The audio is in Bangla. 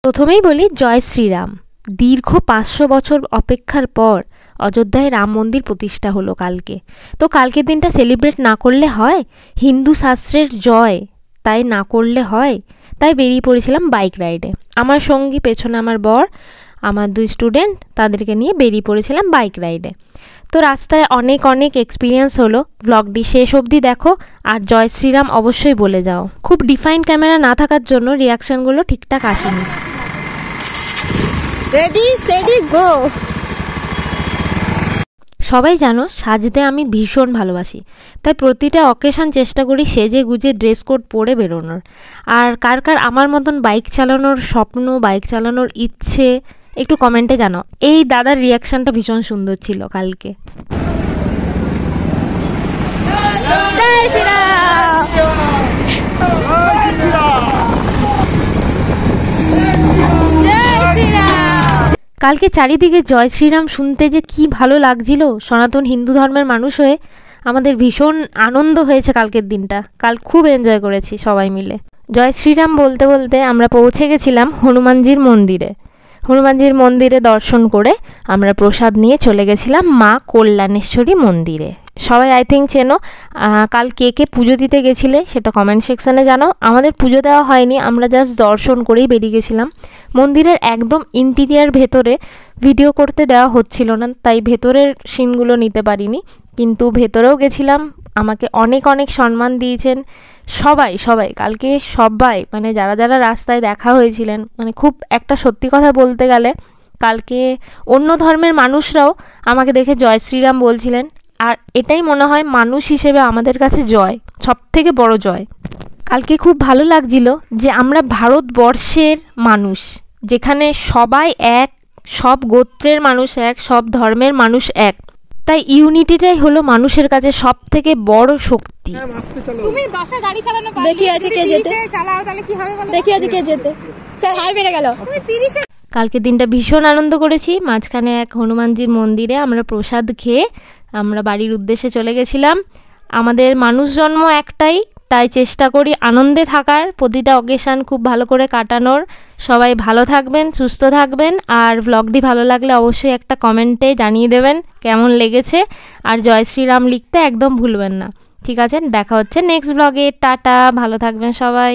প্রথমেই বলি জয় শ্রীরাম। দীর্ঘ 500 বছর অপেক্ষার পর অযোধ্যায় রাম মন্দির প্রতিষ্ঠা হলো কালকে। তো কালকের দিনটা সেলিব্রেট না করলে হয়? হিন্দু শাস্ত্রের জয়, তাই না করলে হয়? তাই বেরিয়ে পড়েছিলাম বাইক রাইডে। আমার সঙ্গী, পেছনে আমার বর, আমার 2 স্টুডেন্ট, তাদেরকে নিয়ে বেরিয়ে পড়েছিলাম বাইক রাইডে। তো রাস্তায় অনেক এক্সপিরিয়েন্স হলো। ব্লগটি শেষ অবধি দেখো, আর জয় শ্রীরাম অবশ্যই বলে যাও। খুব ডিফাইন ক্যামেরা না থাকার জন্য রিয়াকশানগুলো ঠিকঠাক আসেনি। রেডি সেডি গো। সবাই জানো সাজতে আমি ভীষণ ভালোবাসি, তাই প্রতিটা অকেশন চেষ্টা করি সেজে গুজে ড্রেস কোড পরে বেরোনোর। আর কার কার আমার মতন বাইক চালানোর স্বপ্ন, বাইক চালানোর ইচ্ছে, একটু কমেন্টে জানাও। এই দাদার রিয়াকশানটা ভীষণ সুন্দর ছিল কালকে। কালকে চারিদিকে জয় শ্রীরাম শুনতে যে কি ভালো লাগছিল। সনাতন হিন্দু ধর্মের মানুষ হয়ে আমাদের ভীষণ আনন্দ হয়েছে কালকের দিনটা। কাল খুব এনজয় করেছি সবাই মিলে। জয় শ্রীরাম বলতে বলতে আমরা পৌঁছে গেছিলাম হনুমানজির মন্দিরে। হনুমানজির মন্দিরে দর্শন করে আমরা প্রসাদ নিয়ে চলে গেছিলাম মা কল্যাণেশ্বরী মন্দিরে। সবাই আই থিঙ্ক চেনো। কাল কে কে পুজো দিতে গেছিলে সেটা কমেন্ট সেকশানে জানাও। আমাদের পুজো দেওয়া হয়নি, আমরা জাস্ট দর্শন করেই বেরিয়ে গেছিলাম। মন্দিরের একদম ইন্টিরিয়ার ভেতরে ভিডিও করতে দেওয়া হচ্ছিল না, তাই ভেতরের সিনগুলো নিতে পারিনি, কিন্তু ভেতরেও গেছিলাম। আমাকে অনেক সম্মান দিয়েছেন সবাই কালকে। সবাই মানে যারা যারা রাস্তায় দেখা হয়েছিলেন, মানে খুব একটা সত্যি কথা বলতে গেলে কালকে অন্য ধর্মের মানুষরাও আমাকে দেখে জয় শ্রীরাম বলছিলেন। আর এটাই মনে হয় মানুষ হিসেবে আমাদের কাছে জয়, সব থেকে বড় জয়। কালকে খুব ভালো লাগছিল যে আমরা ভারতবর্ষের মানুষ, যেখানে সবাই এক, সব গোত্রের মানুষ এক, সব ধর্মের মানুষ এক। তাই ইউনিটিটাই হলো মানুষের কাছে সব থেকে বড় শক্তি। তুমি 10-এ গাড়ি চালানো পারো, দেখি আছে কে যেতে, চালাও তাহলে কি হবে বলো, দেখি আছে কে যেতে। স্যার হাই বেড়ে গেল। তুমি 30-এ। কালকে দিনটা ভীষণ আনন্দ করেছি। মাঝখানে এক হনুমানজির মন্দিরে আমরা প্রসাদ খেয়ে আমরা বাড়ির উদ্দেশ্যে চলে গেছিলাম। আমাদের মানুষ জন্ম একটাই, তাই চেষ্টা করি আনন্দে থাকার, প্রতিটা অকেশান খুব ভালো করে কাটানোর। সবাই ভালো থাকবেন, সুস্থ থাকবেন। আর ব্লগটি ভালো লাগলে অবশ্যই একটা কমেন্টে জানিয়ে দেবেন কেমন লেগেছে। আর জয় শ্রীরাম লিখতে একদম ভুলবেন না। ঠিক আছে, দেখা হচ্ছে নেক্সট ব্লগে। টাটা, ভালো থাকবেন সবাই।